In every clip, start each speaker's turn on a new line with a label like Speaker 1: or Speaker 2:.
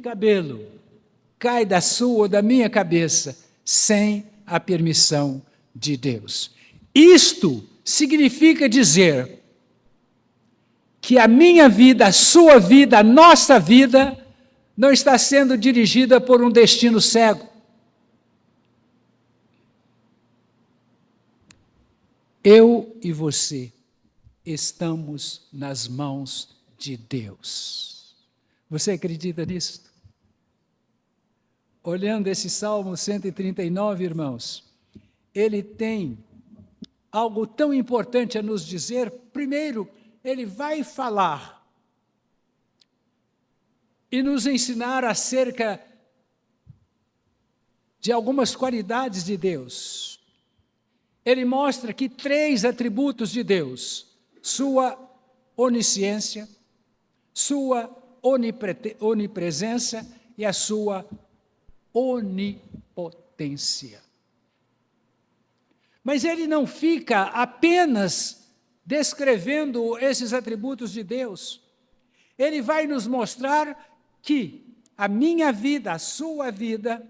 Speaker 1: cabelo cai da sua ou da minha cabeça sem a permissão de Deus. Isto significa dizer que a minha vida, a sua vida, a nossa vida não está sendo dirigida por um destino cego. Eu e você estamos nas mãos de Deus. Você acredita nisso? Olhando esse Salmo 139, irmãos, ele tem algo tão importante a nos dizer. Primeiro, ele vai falar e nos ensinar acerca de algumas qualidades de Deus. Ele mostra aqui 3 atributos de Deus: sua onisciência, sua onipresença e a sua onipotência. Mas ele não fica apenas descrevendo esses atributos de Deus. Ele vai nos mostrar que a minha vida, a sua vida,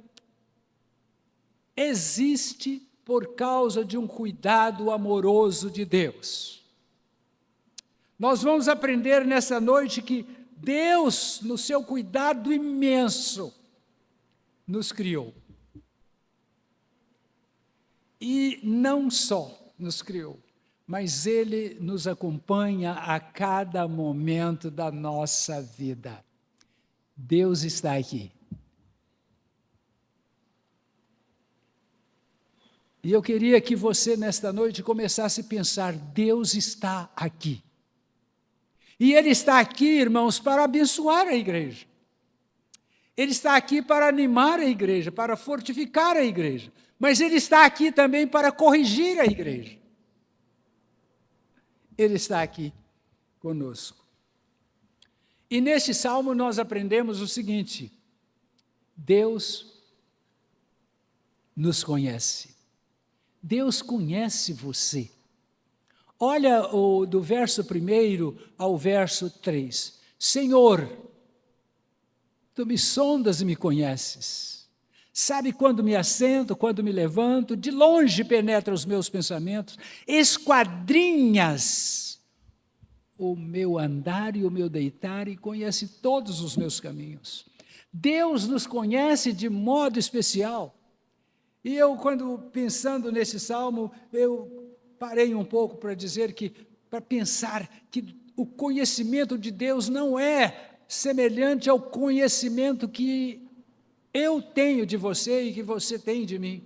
Speaker 1: existe por causa de um cuidado amoroso de Deus. Nós vamos aprender nessa noite que Deus, no seu cuidado imenso, nos criou. E não só nos criou, mas Ele nos acompanha a cada momento da nossa vida. Deus está aqui. E eu queria que você, nesta noite, começasse a pensar: Deus está aqui. E Ele está aqui, irmãos, para abençoar a igreja. Ele está aqui para animar a igreja, para fortificar a igreja. Mas Ele está aqui também para corrigir a igreja. Ele está aqui conosco. E neste salmo nós aprendemos o seguinte: Deus nos conhece. Deus conhece você. Olha do verso 1 ao verso 3. Senhor, Tu me sondas e me conheces. Sabe quando me assento, quando me levanto, de longe penetra os meus pensamentos, esquadrinhas o meu andar e o meu deitar e conhece todos os meus caminhos. Deus nos conhece de modo especial. E eu, quando pensando nesse salmo, eu parei um pouco para pensar que o conhecimento de Deus não é semelhante ao conhecimento que eu tenho de você e que você tem de mim.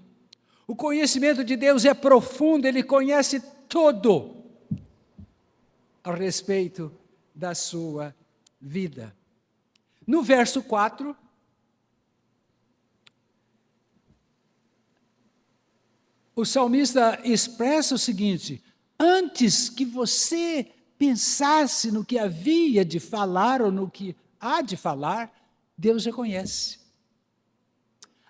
Speaker 1: O conhecimento de Deus é profundo, Ele conhece tudo a respeito da sua vida. No verso 4, o salmista expressa o seguinte: antes que você pensasse no que havia de falar ou no que há de falar, Deus já conhece.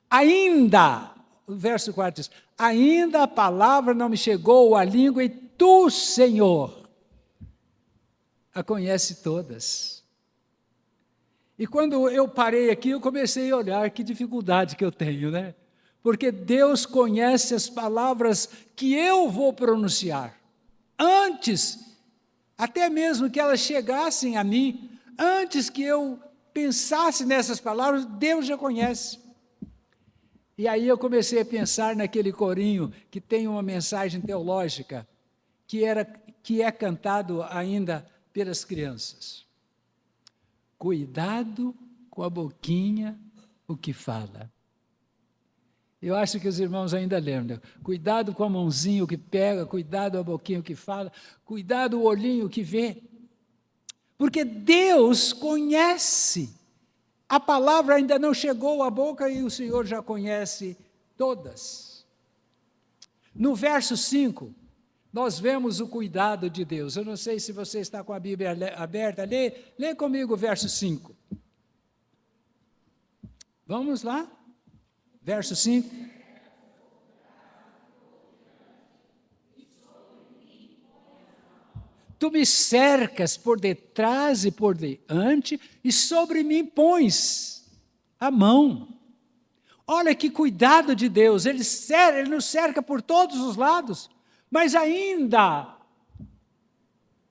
Speaker 1: Ainda, o verso 4 diz: ainda a palavra não me chegou à língua e Tu, Senhor, a conhece todas. E quando eu parei aqui, eu comecei a olhar que dificuldade que eu tenho, né? Porque Deus conhece as palavras que eu vou pronunciar. Antes, até mesmo que elas chegassem a mim, antes que eu pensasse nessas palavras, Deus já conhece. E aí eu comecei a pensar naquele corinho que tem uma mensagem teológica, que é cantado ainda pelas crianças. Cuidado com a boquinha, o que fala. Eu acho que os irmãos ainda lembram. Cuidado com a mãozinha, o que pega, cuidado a boquinha, o que fala, cuidado o olhinho, o que vê. Porque Deus conhece. A palavra ainda não chegou à boca e o Senhor já conhece todas. No verso 5, nós vemos o cuidado de Deus. Eu não sei se você está com a Bíblia aberta. Lê comigo o verso 5. Vamos lá? Verso 5. Tu me cercas por detrás e por diante, e sobre mim pões a mão. Olha que cuidado de Deus, Ele nos cerca por todos os lados, mas ainda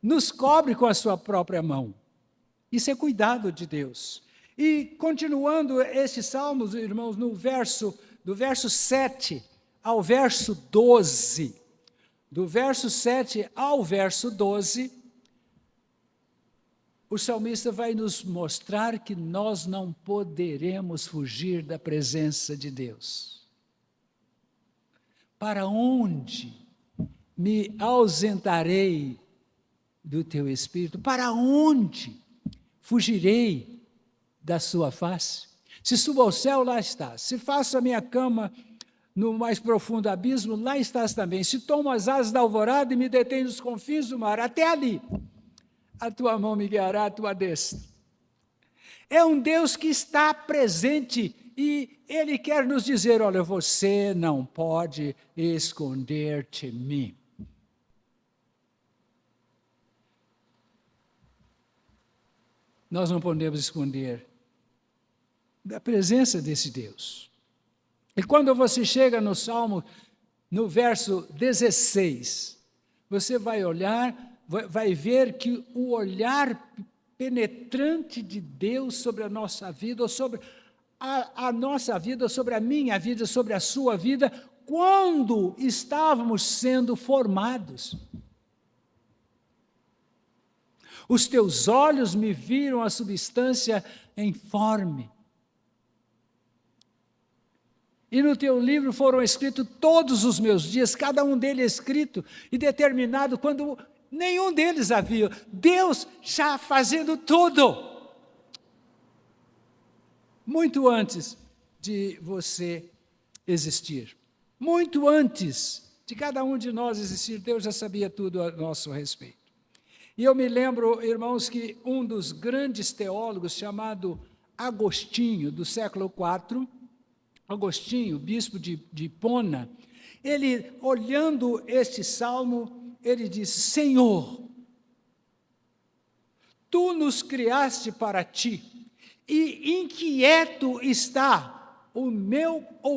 Speaker 1: nos cobre com a sua própria mão. Isso é cuidado de Deus. E continuando esses salmos, irmãos, do verso 7 ao verso 12, do verso 7 ao verso 12, o salmista vai nos mostrar que nós não poderemos fugir da presença de Deus. Para onde me ausentarei do teu Espírito? Para onde fugirei da sua face? Se subo ao céu, lá estás. Se faço a minha cama no mais profundo abismo, lá estás também. Se tomo as asas da alvorada e me detenho nos confins do mar, até ali a tua mão me guiará, a tua destra. É um Deus que está presente e Ele quer nos dizer, olha, você não pode esconder-te de mim. Nós não podemos esconder da presença desse Deus. E quando você chega no Salmo, no verso 16, você vai olhar, vai ver que o olhar penetrante de Deus sobre a nossa vida, ou sobre a nossa vida, sobre a minha vida, sobre a sua vida, quando estávamos sendo formados. Os teus olhos me viram a substância informe. E no teu livro foram escritos todos os meus dias, cada um deles escrito e determinado quando nenhum deles havia. Deus já fazendo tudo. Muito antes de você existir. Muito antes de cada um de nós existir, Deus já sabia tudo a nosso respeito. E eu me lembro, irmãos, que um dos grandes teólogos, chamado Agostinho, do século IV, Agostinho, bispo de Hipona, ele, olhando este salmo, ele disse, Senhor, Tu nos criaste para Ti, e inquieto está o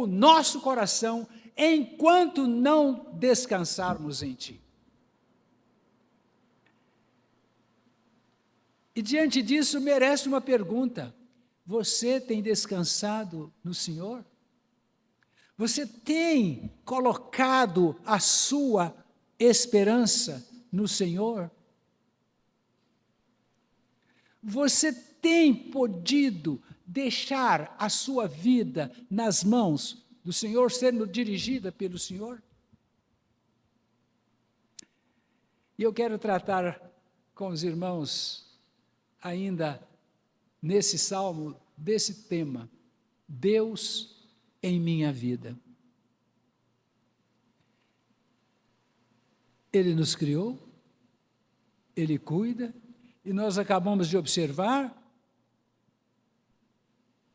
Speaker 1: nosso coração, enquanto não descansarmos em Ti. E diante disso merece uma pergunta, você tem descansado no Senhor? Você tem colocado a sua esperança no Senhor? Você tem podido deixar a sua vida nas mãos do Senhor, sendo dirigida pelo Senhor? E eu quero tratar com os irmãos, ainda nesse salmo, desse tema, Deus em minha vida. Ele nos criou, Ele cuida, e nós acabamos de observar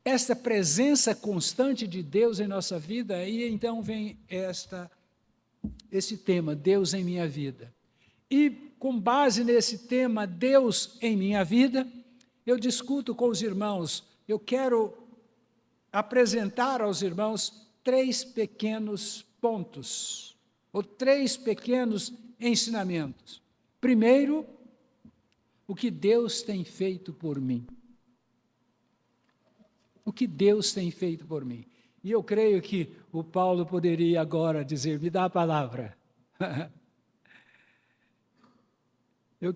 Speaker 1: esta presença constante de Deus em nossa vida, e então vem esse tema, Deus em minha vida. E com base nesse tema, Deus em minha vida, eu discuto com os irmãos, eu quero apresentar aos irmãos 3 pequenos pontos, ou 3 pequenos ensinamentos. Primeiro, o que Deus tem feito por mim. O que Deus tem feito por mim. E eu creio que o Paulo poderia agora dizer, me dá a palavra. Eu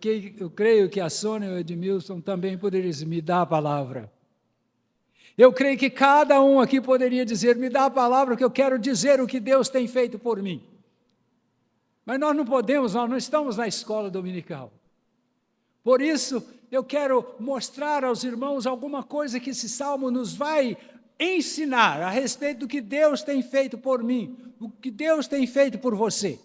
Speaker 1: creio que a Sônia e o Edmilson também poderiam dizer, me dá a palavra. Eu creio que cada um aqui poderia dizer, me dá a palavra que eu quero dizer o que Deus tem feito por mim. Mas nós não podemos, nós não estamos na escola dominical. Por isso, eu quero mostrar aos irmãos alguma coisa que esse salmo nos vai ensinar a respeito do que Deus tem feito por mim, o que Deus tem feito por você.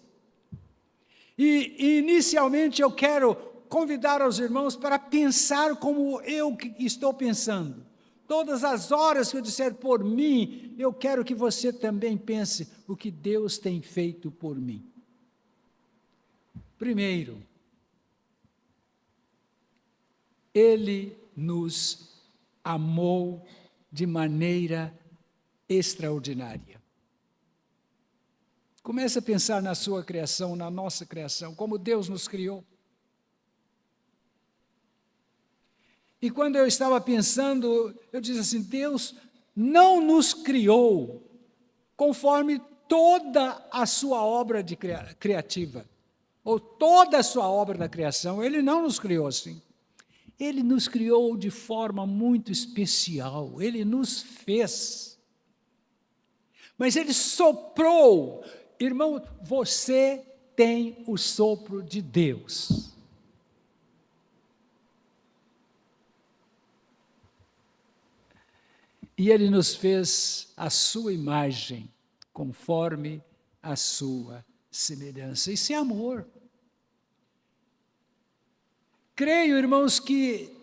Speaker 1: E inicialmente eu quero convidar os irmãos para pensar como eu estou pensando. Todas as horas que eu disser por mim, eu quero que você também pense o que Deus tem feito por mim. Primeiro, Ele nos amou de maneira extraordinária. Comece a pensar na sua criação, na nossa criação, como Deus nos criou. E quando eu estava pensando, eu disse assim, Deus não nos criou conforme toda a sua obra criativa, ou toda a sua obra da criação. Ele não nos criou assim. Ele nos criou de forma muito especial, Ele nos fez. Mas Ele soprou. Irmão, você tem o sopro de Deus. E Ele nos fez a sua imagem, conforme a sua semelhança. Isso é amor. Creio, irmãos, que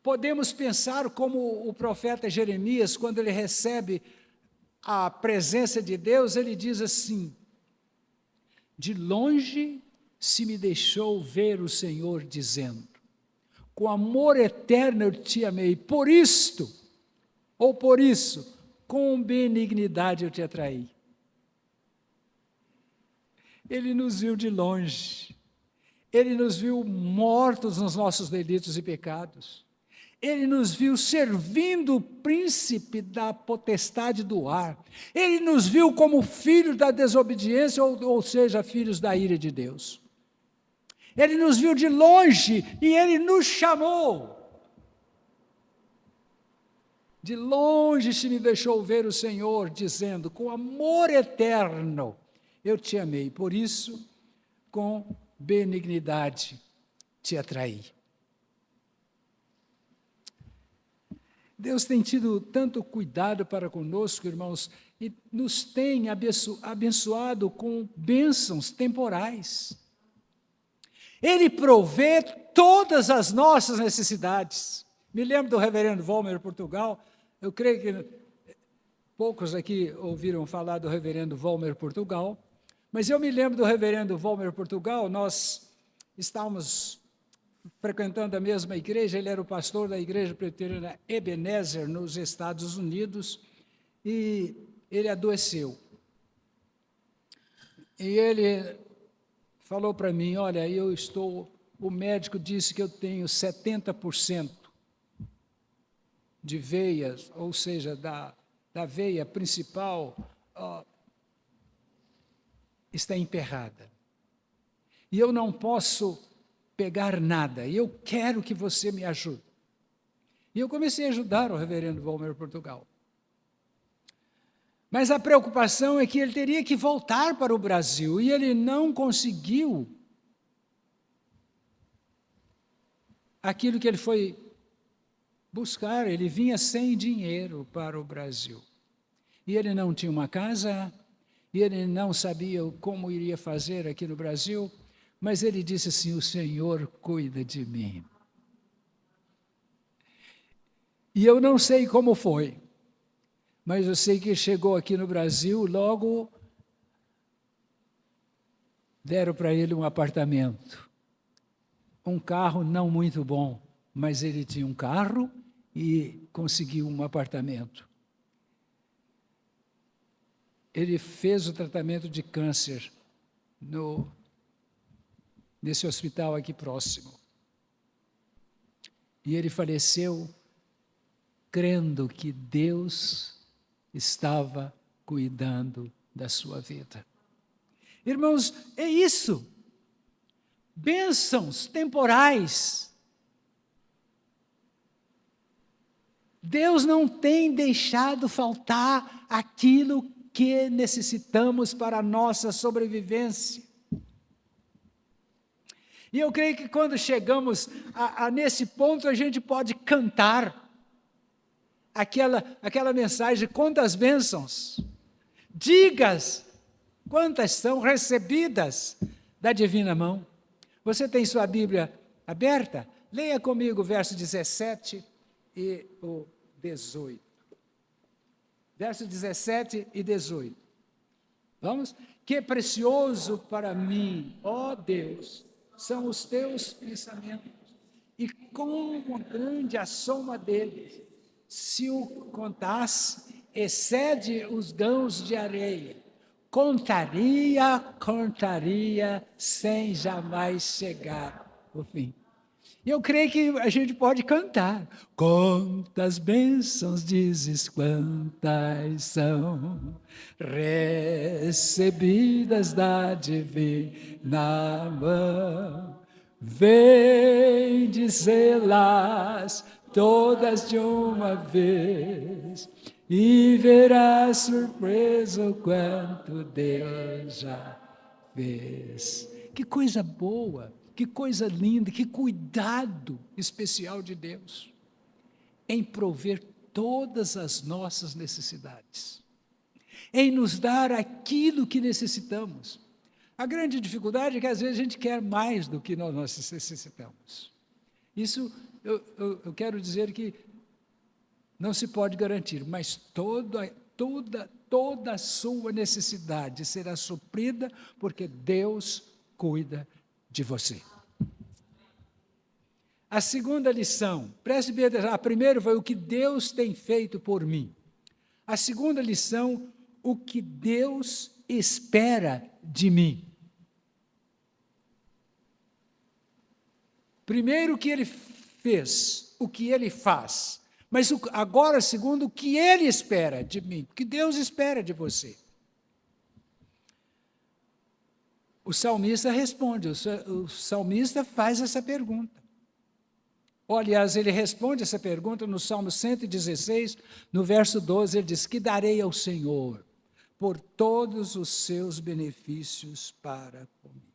Speaker 1: podemos pensar como o profeta Jeremias, quando ele recebe a presença de Deus, ele diz assim, de longe se me deixou ver o Senhor dizendo, com amor eterno eu te amei, por isto, ou por isso, com benignidade eu te atraí. Ele nos viu de longe, Ele nos viu mortos nos nossos delitos e pecados, Ele nos viu servindo o príncipe da potestade do ar, Ele nos viu como filhos da desobediência, ou seja, filhos da ira de Deus. Ele nos viu de longe e Ele nos chamou. De longe se me deixou ver o Senhor, dizendo, com amor eterno eu te amei, por isso, com benignidade te atraí. Deus tem tido tanto cuidado para conosco, irmãos, e nos tem abençoado com bênçãos temporais. Ele provê todas as nossas necessidades. Me lembro do reverendo Volmer Portugal, eu creio que poucos aqui ouviram falar do reverendo Volmer Portugal, mas eu me lembro do reverendo Volmer Portugal, nós estávamos frequentando a mesma igreja, ele era o pastor da igreja presbiteriana Ebenezer, nos Estados Unidos, e ele adoeceu. E ele falou para mim, olha, o médico disse que eu tenho 70% de veias, ou seja, da veia principal, está emperrada. E eu não posso pegar nada, e eu quero que você me ajude. E eu comecei a ajudar o reverendo Volmer Portugal. Mas a preocupação é que ele teria que voltar para o Brasil, e ele não conseguiu aquilo que ele foi buscar, ele vinha sem dinheiro para o Brasil. E ele não tinha uma casa, e ele não sabia como iria fazer aqui no Brasil, mas ele disse assim, o Senhor cuida de mim. E eu não sei como foi, mas eu sei que chegou aqui no Brasil, logo deram para ele um apartamento, um carro não muito bom, mas ele tinha um carro e conseguiu um apartamento. Ele fez o tratamento de câncer nesse hospital aqui próximo. E ele faleceu crendo que Deus estava cuidando da sua vida. Irmãos, é isso. Bênçãos temporais. Deus não tem deixado faltar aquilo que necessitamos para a nossa sobrevivência. E eu creio que quando chegamos nesse ponto, a gente pode cantar aquela mensagem, quantas bênçãos, digas, quantas são recebidas da divina mão. Você tem sua Bíblia aberta? Leia comigo o verso 17 e o 18. Verso 17 e 18. Vamos? Que precioso para mim, ó Deus, são os teus pensamentos, e como grande a soma deles. se o contasse, excede os grãos de areia. Contaria, sem jamais chegar ao fim. E eu creio que a gente pode cantar. Quantas bênçãos dizes, quantas são recebidas da divina mão. Vem dizê-las todas de uma vez, e verás surpreso quanto Deus já fez. Que coisa boa, que coisa linda, que cuidado especial de Deus em prover todas as nossas necessidades, em nos dar aquilo que necessitamos. A grande dificuldade é que às vezes a gente quer mais do que nós necessitamos. Isso eu quero dizer que não se pode garantir, mas toda a sua necessidade será suprida, porque Deus cuida de você. A segunda lição, preste bem atenção, a primeira foi o que Deus tem feito por mim. A segunda lição, o que Deus espera de mim. Primeiro, o que Ele fez, o que Ele faz. Mas agora, segundo, o que Ele espera de mim, o que Deus espera de você. O salmista responde, o salmista faz essa pergunta. Aliás, ele responde essa pergunta no Salmo 116, no verso 12, ele diz, que darei ao Senhor por todos os seus benefícios para comigo.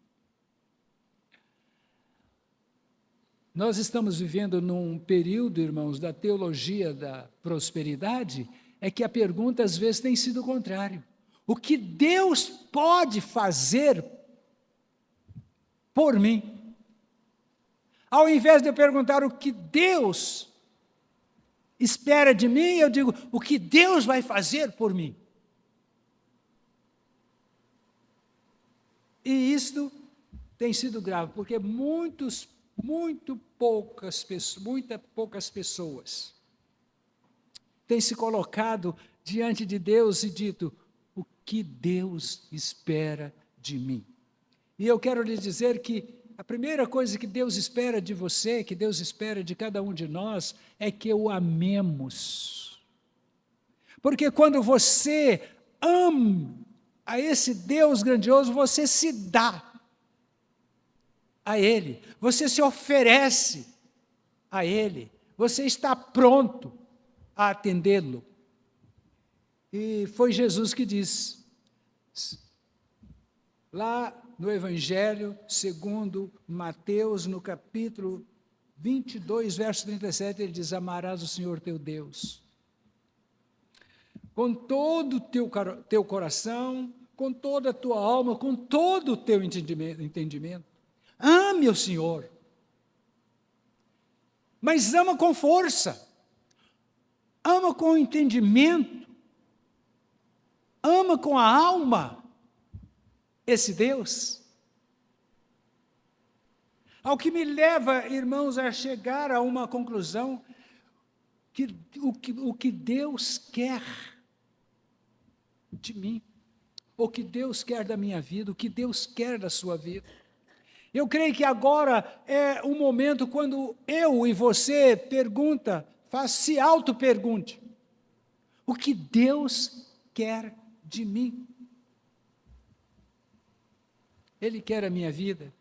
Speaker 1: Nós estamos vivendo num período, irmãos, da teologia da prosperidade, é que a pergunta às vezes tem sido o contrário. O que Deus pode fazer por mim? Ao invés de eu perguntar o que Deus espera de mim, eu digo, o que Deus vai fazer por mim? E isto tem sido grave, porque muito poucas pessoas têm se colocado diante de Deus e dito, o que Deus espera de mim? E eu quero lhes dizer que a primeira coisa que Deus espera de você, que Deus espera de cada um de nós, é que o amemos. Porque quando você ama a esse Deus grandioso, você se dá a Ele, você se oferece a Ele, você está pronto a atendê-lo. E foi Jesus que disse, lá no Evangelho segundo Mateus, no capítulo 22, verso 37, ele diz, amarás o Senhor teu Deus com todo o teu coração, com toda a tua alma, com todo o teu entendimento. Ame o Senhor, mas ama com força, ama com entendimento, ama com a alma esse Deus. Ao que me leva, irmãos, a chegar a uma conclusão, que o que Deus quer de mim, o que Deus quer da minha vida, o que Deus quer da sua vida. Eu creio que agora é o momento quando eu e você se auto-pergunte, o que Deus quer de mim? Ele quer a minha vida,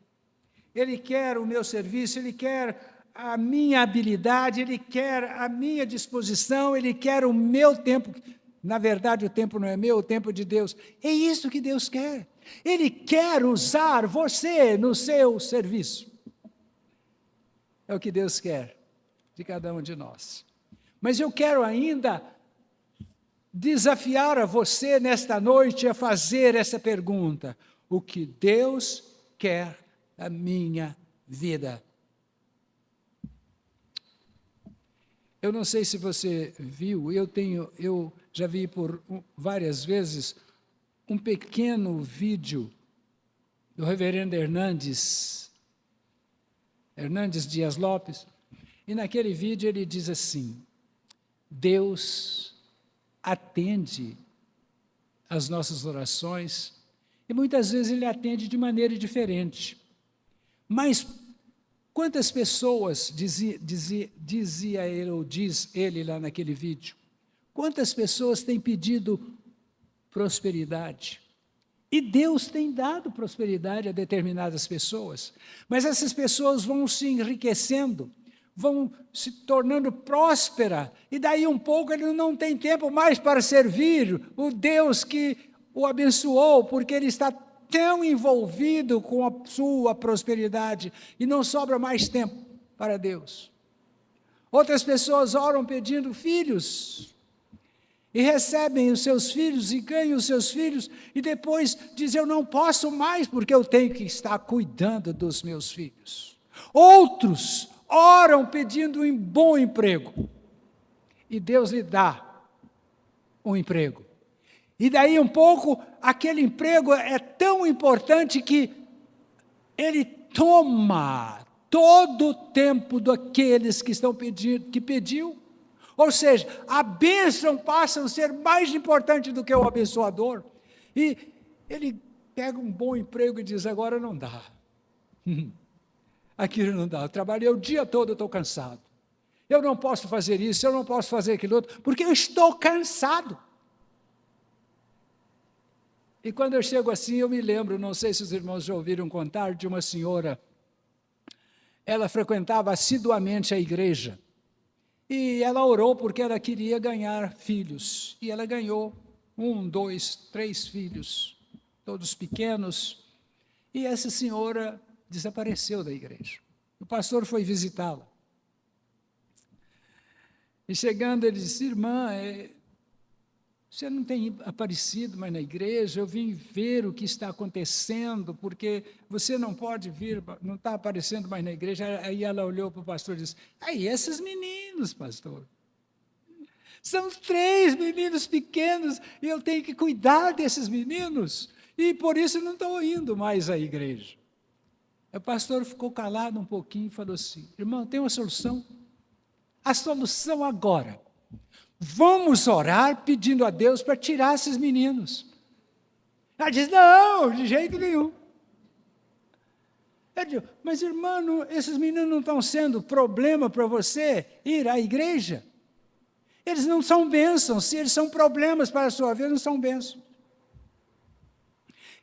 Speaker 1: Ele quer o meu serviço, Ele quer a minha habilidade, Ele quer a minha disposição, Ele quer o meu tempo. Na verdade, o tempo não é meu, o tempo é de Deus. É isso que Deus quer. Ele quer usar você no seu serviço. É o que Deus quer de cada um de nós. Mas eu quero ainda desafiar a você nesta noite a fazer essa pergunta. O que Deus quer da minha vida? Eu não sei se você viu, eu já vi por várias vezes um pequeno vídeo do reverendo Hernandes Dias Lopes, e naquele vídeo ele diz assim, Deus atende às nossas orações, e muitas vezes Ele atende de maneira diferente. Mas quantas pessoas, dizia ele, ou diz ele lá naquele vídeo, quantas pessoas têm pedido prosperidade? E Deus tem dado prosperidade a determinadas pessoas, mas essas pessoas vão se enriquecendo, vão se tornando próspera, e daí um pouco ele não tem tempo mais para servir o Deus que o abençoou, porque ele está tão envolvido com a sua prosperidade, e não sobra mais tempo para Deus. Outras pessoas oram pedindo filhos, e recebem os seus filhos, e ganham os seus filhos, e depois dizem, eu não posso mais, porque eu tenho que estar cuidando dos meus filhos. Outros oram pedindo um bom emprego, e Deus lhe dá um emprego. E daí um pouco, aquele emprego é tão importante que ele toma todo o tempo daqueles que estão pedindo, que pediu. Ou seja, a bênção passa a ser mais importante do que o abençoador. E ele pega um bom emprego e diz, agora não dá. Aquilo não dá, eu trabalhei o dia todo, eu estou cansado. Eu não posso fazer isso, eu não posso fazer aquilo outro, porque eu estou cansado. E quando eu chego assim, eu me lembro, não sei se os irmãos já ouviram contar, de uma senhora, ela frequentava assiduamente a igreja, e ela orou porque ela queria ganhar filhos, e ela ganhou 1, 2, 3 filhos, todos pequenos, e essa senhora desapareceu da igreja. O pastor foi visitá-la. E chegando, ele disse, irmã, você não tem aparecido mais na igreja, eu vim ver o que está acontecendo, porque você não pode vir, não está aparecendo mais na igreja. Aí ela olhou para o pastor e disse, aí esses meninos, pastor, são 3 meninos pequenos, e eu tenho que cuidar desses meninos, e por isso não estou indo mais à igreja. O pastor ficou calado um pouquinho e falou assim, irmão, tem uma solução? A solução agora, vamos orar pedindo a Deus para tirar esses meninos. Ela diz, não, de jeito nenhum. Ela diz, mas irmão, esses meninos não estão sendo problema para você ir à igreja? Eles não são bênçãos, se eles são problemas para a sua vida, não são bênçãos.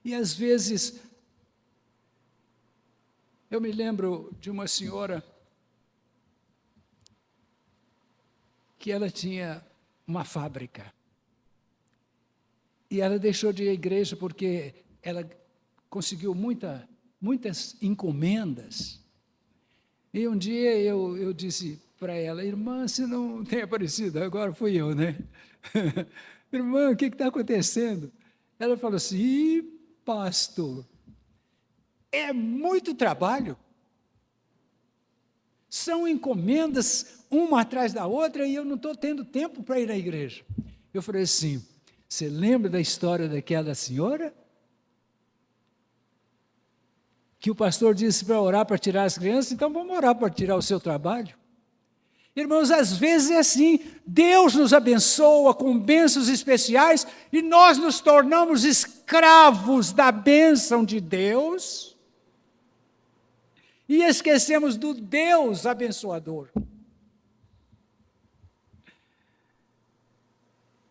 Speaker 1: E às vezes, eu me lembro de uma senhora que ela tinha uma fábrica. E ela deixou de ir à igreja porque ela conseguiu muitas encomendas. E um dia eu disse para ela, irmã, você não tem aparecido? Agora fui eu, né? Irmã, o que está acontecendo? Ela falou assim, ih, pastor, é muito trabalho. São encomendas, uma atrás da outra, e eu não estou tendo tempo para ir à igreja. Eu falei assim, você lembra da história daquela senhora? Que o pastor disse para orar para tirar as crianças, então vamos orar para tirar o seu trabalho. Irmãos, às vezes é assim, Deus nos abençoa com bênçãos especiais, e nós nos tornamos escravos da bênção de Deus, e esquecemos do Deus abençoador.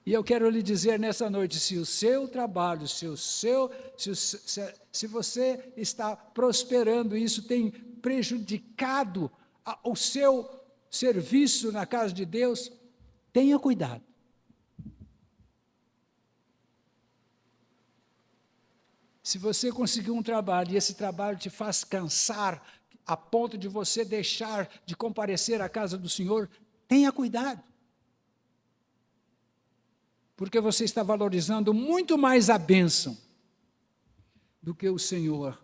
Speaker 1: E eu quero lhe dizer nessa noite, se o seu trabalho, se você está prosperando, isso tem prejudicado o seu serviço na casa de Deus, tenha cuidado. Se você conseguir um trabalho, e esse trabalho te faz cansar, a ponto de você deixar de comparecer à casa do Senhor, tenha cuidado. Porque você está valorizando muito mais a bênção do que o Senhor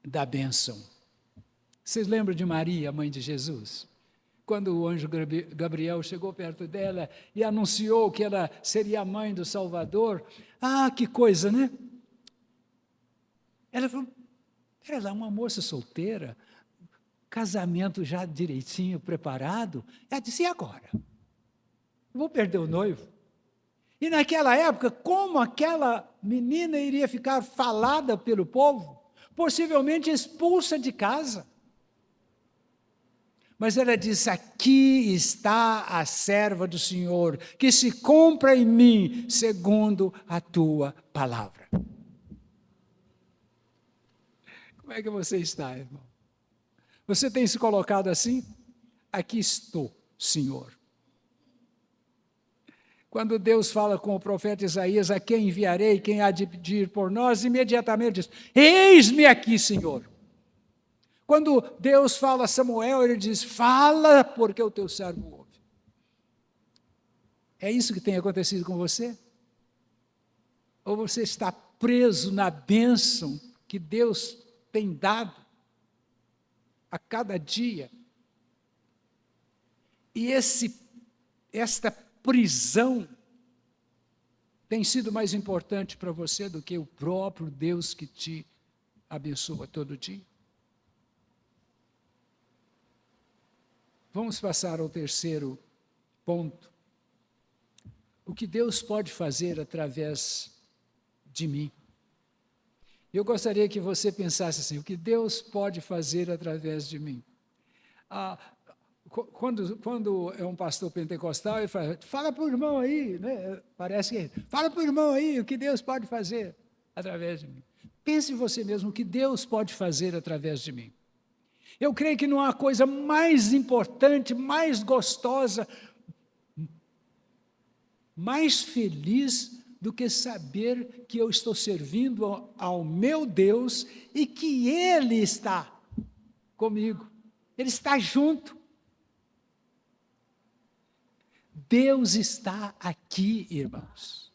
Speaker 1: da bênção. Vocês lembram de Maria, mãe de Jesus? Quando o anjo Gabriel chegou perto dela e anunciou que ela seria a mãe do Salvador, que coisa, né? Ela falou, ela é uma moça solteira, casamento já direitinho preparado. Ela disse, e agora? Vou perder o noivo. E naquela época, como aquela menina iria ficar falada pelo povo? Possivelmente expulsa de casa. Mas ela disse: aqui está a serva do Senhor, que se cumpra em mim segundo a tua palavra. Como é que você está, irmão? Você tem se colocado assim? Aqui estou, Senhor. Quando Deus fala com o profeta Isaías: a quem enviarei, quem há de ir por nós, imediatamente diz: eis-me aqui, Senhor. Quando Deus fala a Samuel, ele diz: fala, porque o teu servo ouve. É isso que tem acontecido com você? Ou você está preso na bênção que Deus tem dado a cada dia? E esta prisão tem sido mais importante para você do que o próprio Deus que te abençoa todo dia? Vamos passar ao terceiro ponto. O que Deus pode fazer através de mim? Eu gostaria que você pensasse assim: o que Deus pode fazer através de mim? Quando é um pastor pentecostal, ele fala para o irmão aí, né? Parece que fala para o irmão aí o que Deus pode fazer através de mim. Pense em você mesmo, o que Deus pode fazer através de mim. Eu creio que não há coisa mais importante, mais gostosa, mais feliz do que saber que eu estou servindo ao meu Deus e que Ele está comigo, Ele está junto. Deus está aqui, irmãos.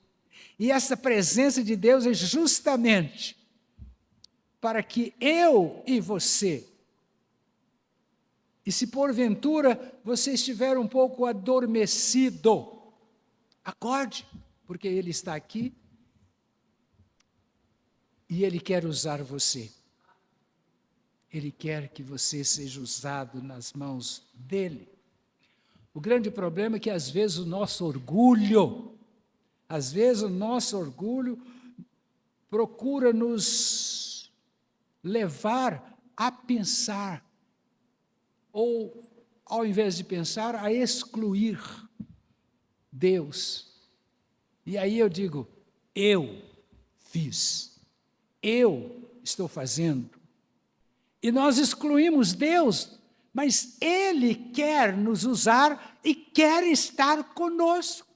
Speaker 1: E essa presença de Deus é justamente para que eu e você, e se porventura você estiver um pouco adormecido, acorde, porque Ele está aqui e Ele quer usar você. Ele quer que você seja usado nas mãos dEle. O grande problema é que às vezes o nosso orgulho procura nos levar a pensar, ou, ao invés de pensar, a excluir Deus. E aí eu digo: eu fiz, eu estou fazendo. E nós excluímos Deus, mas Ele quer nos usar e quer estar conosco.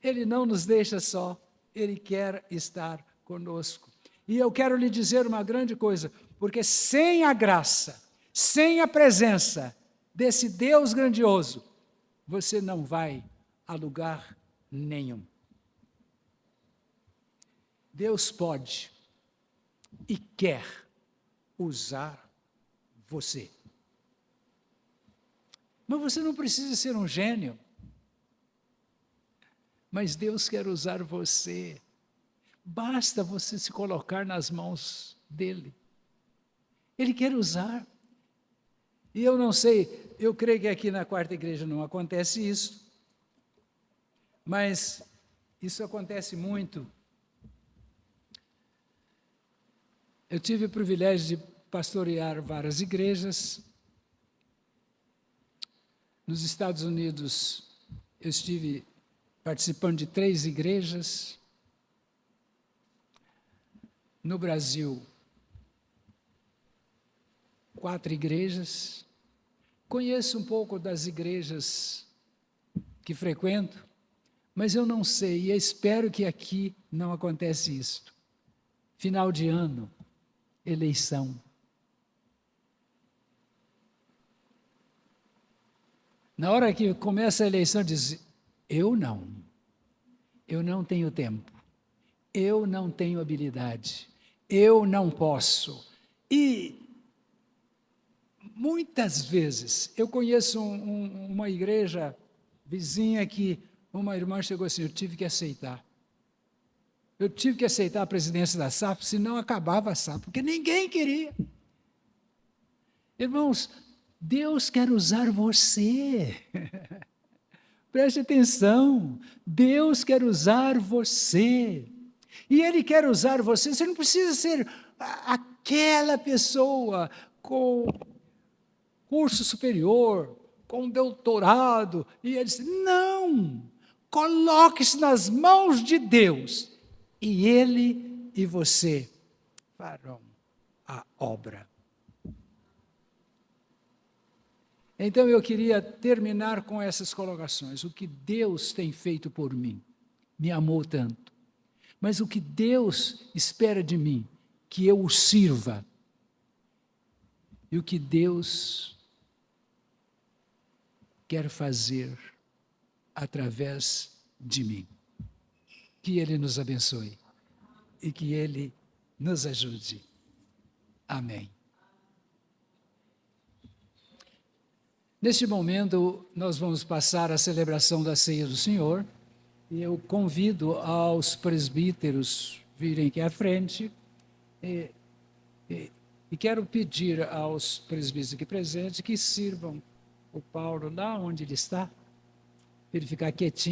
Speaker 1: Ele não nos deixa só, Ele quer estar conosco. E eu quero lhe dizer uma grande coisa: porque sem a graça, sem a presença desse Deus grandioso, você não vai a lugar nenhum. Deus pode e quer usar você. Mas você não precisa ser um gênio. Mas Deus quer usar você. Basta você se colocar nas mãos dEle. Ele quer usar. E eu não sei, eu creio que aqui na Quarta Igreja não acontece isso, mas isso acontece muito. Eu tive o privilégio de pastorear várias igrejas. Nos Estados Unidos, eu estive participando de 3 igrejas. No Brasil, 4 igrejas. Conheço um pouco das igrejas que frequento, mas eu não sei, e espero que aqui não aconteça isso. Final de ano, eleição. Na hora que começa a eleição, diz: eu não tenho tempo, eu não tenho habilidade, eu não posso. E muitas vezes, eu conheço uma igreja vizinha que uma irmã chegou assim: eu tive que aceitar. Eu tive que aceitar a presidência da SAP, senão acabava a SAP, porque ninguém queria. Irmãos, Deus quer usar você. Preste atenção. Deus quer usar você. E Ele quer usar você. Você não precisa ser aquela pessoa com curso superior, com doutorado. E Ele disse, não. Coloque-se nas mãos de Deus. E Ele e você farão a obra. Então eu queria terminar com essas colocações. O que Deus tem feito por mim, me amou tanto. Mas o que Deus espera de mim, que eu o sirva. E o que Deus quer fazer através de mim. Que Ele nos abençoe e que Ele nos ajude. Amém. Neste momento, nós vamos passar a celebração da Ceia do Senhor, e eu convido aos presbíteros virem aqui à frente, e quero pedir aos presbíteros aqui presentes que sirvam o Paulo lá onde ele está, para ele ficar quietinho.